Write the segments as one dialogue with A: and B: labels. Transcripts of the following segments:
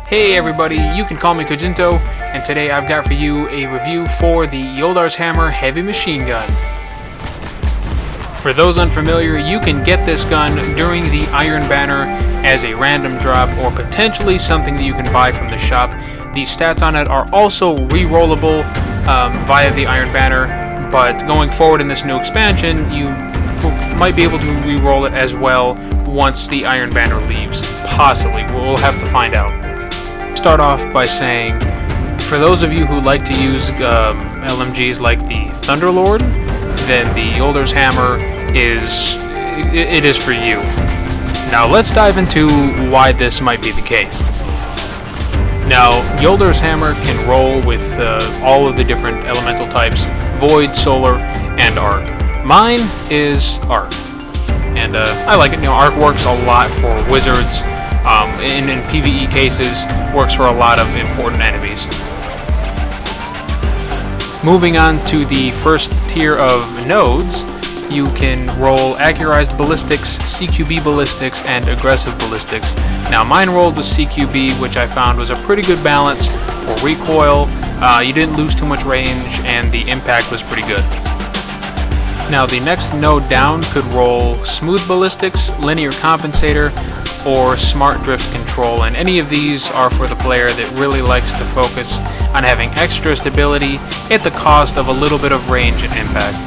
A: Hey everybody, you can call me Kojinto, and today I've got for you a review for the Jolder's Hammer Heavy Machine Gun. For those unfamiliar, you can get this gun during the Iron Banner as a random drop or potentially something that you can buy from the shop. The stats on it are also re-rollable via the Iron Banner, but going forward in this new expansion, you might be able to re-roll it as well once the Iron Banner leaves. Possibly, we'll have to find out. Start off by saying, for those of you who like to use LMGs like the Thunderlord, then the Jolder's Hammer is for you. Now let's dive into why this might be the case. Now, Jolder's Hammer can roll with all of the different elemental types: Void, Solar, and Arc. Mine is Arc, and I like it. Arc works a lot for wizards. In PvE cases, works for a lot of important enemies. Moving on to the first tier of nodes, you can roll Accurized Ballistics, CQB Ballistics, and Aggressive Ballistics. Now mine rolled with CQB, which I found was a pretty good balance for recoil. You didn't lose too much range, and the impact was pretty good. Now the next node down could roll Smooth Ballistics, Linear Compensator, or Smart Drift Control, and any of these are for the player that really likes to focus on having extra stability at the cost of a little bit of range and impact.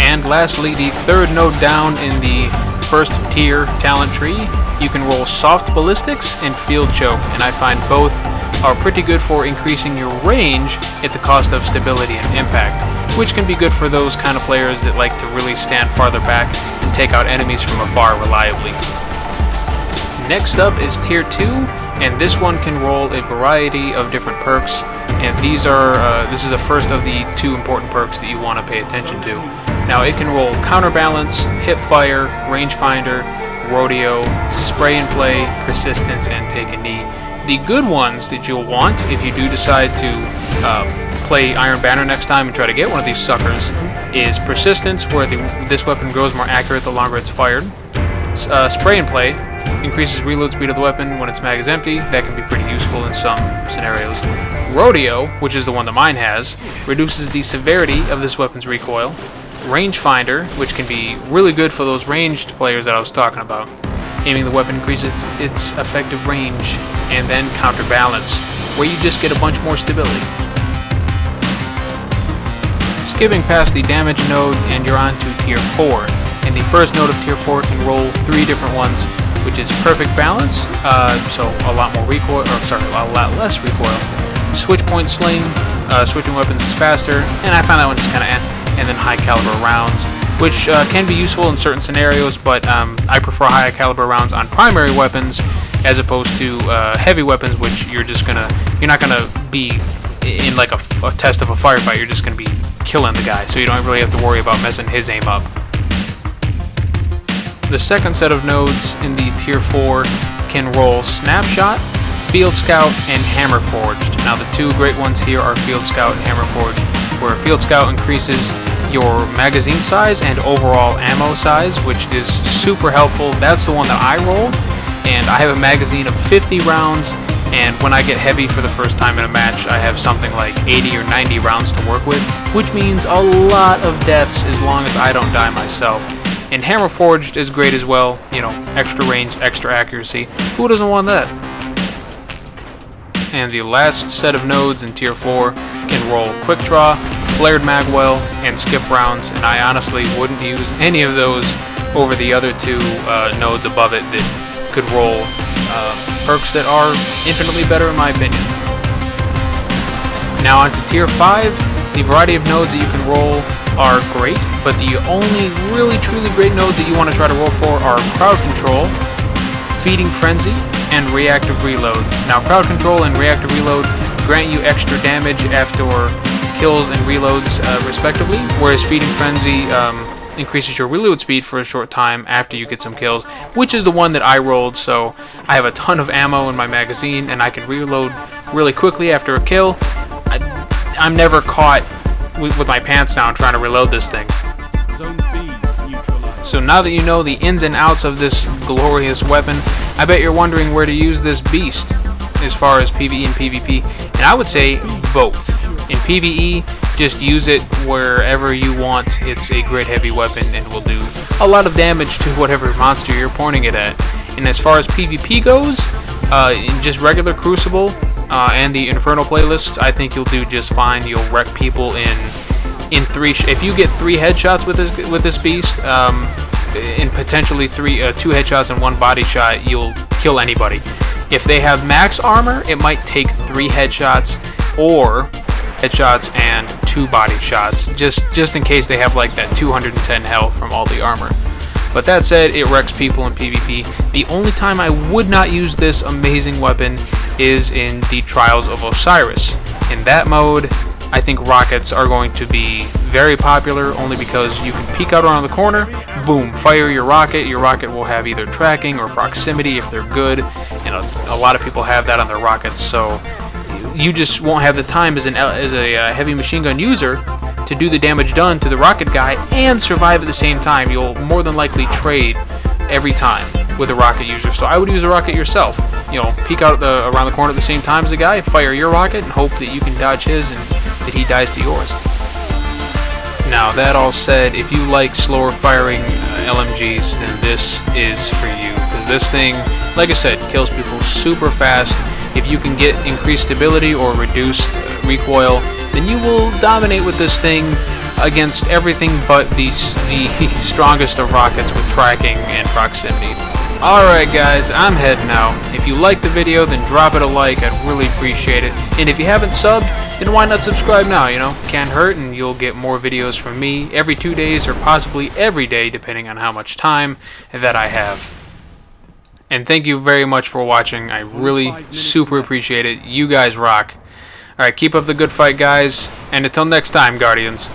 A: And lastly, the third node down in the first tier talent tree, you can roll Soft Ballistics and Field Choke, and I find both are pretty good for increasing your range at the cost of stability and impact, which can be good for those kind of players that like to really stand farther back and take out enemies from afar reliably. Next up is Tier 2, and this one can roll a variety of different perks, and this is the first of the two important perks that you want to pay attention to. Now it can roll Counterbalance, Hipfire, Rangefinder, Rodeo, Spray and Play, Persistence, and Take a Knee. The good ones that you'll want if you do decide to play Iron Banner next time and try to get one of these suckers is Persistence, where this weapon grows more accurate the longer it's fired. Spray and Play increases reload speed of the weapon when its mag is empty. That can be pretty useful in some scenarios. Rodeo, which is the one that mine has, reduces the severity of this weapon's recoil. Rangefinder, which can be really good for those ranged players that I was talking about. Aiming the weapon increases its effective range. And then Counterbalance, where you just get a bunch more stability. Skipping past the damage node, and you're on to Tier 4. And the first node of Tier 4 can roll 3 different ones, which is Perfect Balance, so a lot more recoil, a lot less recoil. Switch Point Sling, switching weapons is faster, and I found that one just kind of and then High Caliber Rounds, which can be useful in certain scenarios, but I prefer high caliber rounds on primary weapons as opposed to heavy weapons, which you're not gonna be in like a test of a firefight. You're just gonna be killing the guy, so you don't really have to worry about messing his aim up. The second set of nodes in the Tier 4 can roll Snapshot, Field Scout, and Hammer Forged. Now the two great ones here are Field Scout and Hammer Forged, where Field Scout increases your magazine size and overall ammo size, which is super helpful. That's the one that I rolled, and I have a magazine of 50 rounds, and when I get heavy for the first time in a match, I have something like 80 or 90 rounds to work with, which means a lot of deaths as long as I don't die myself. And Hammer Forged is great as well, extra range, extra accuracy. Who doesn't want that? And the last set of nodes in Tier 4 can roll Quick Draw, Flared Magwell, and Skip Rounds, and I honestly wouldn't use any of those over the other two nodes above it that could roll perks that are infinitely better in my opinion. Now on to Tier 5, the variety of nodes that you can roll are great, but the only really truly great nodes that you want to try to roll for are Crowd Control, Feeding Frenzy, and Reactive Reload. Now Crowd Control and Reactive Reload grant you extra damage after kills and reloads respectively, whereas Feeding Frenzy increases your reload speed for a short time after you get some kills, which is the one that I rolled, so I have a ton of ammo in my magazine and I can reload really quickly after a kill. I'm never caught with my pants down trying to reload this thing. Zone B neutralized. So now that you know the ins and outs of this glorious weapon, I bet you're wondering where to use this beast as far as PvE and PvP, and I would say both. In PvE, just use it wherever you want. It's a grid heavy weapon and will do a lot of damage to whatever monster you're pointing it at. And as far as PvP goes, in just regular Crucible and the Infernal playlist, I think you'll do just fine. You'll wreck people in three. If you get 3 headshots with this beast, and potentially 2 headshots and 1 body shot, you'll kill anybody. If they have max armor, it might take 3 headshots or headshots and 2 body shots, just in case they have like that 210 health from all the armor. But that said, it wrecks people in PvP. The only time I would not use this amazing weapon is in the Trials of Osiris. In that mode, I think rockets are going to be very popular, only because you can peek out around the corner, boom, fire your rocket. Your rocket will have either tracking or proximity if they're good, and a lot of people have that on their rockets, so you just won't have the time as a heavy machine gun user to do the damage done to the rocket guy and survive at the same time. You'll more than likely trade every time with a rocket user, so I would use a rocket yourself. You know, peek out around the corner at the same time as the guy, fire your rocket, and hope that you can dodge his and that he dies to yours. Now, that all said, if you like slower firing LMGs, then this is for you, because this thing, like I said, kills people super fast. If you can get increased stability or reduced recoil, then you will dominate with this thing against everything but the strongest of rockets with tracking and proximity. Alright guys, I'm heading out. If you liked the video, then drop it a like, I'd really appreciate it. And if you haven't subbed, then why not subscribe now, you know? Can't hurt, and you'll get more videos from me every 2 days or possibly every day, depending on how much time that I have. And thank you very much for watching. I really super appreciate it. You guys rock. Alright, keep up the good fight, guys. And until next time, Guardians.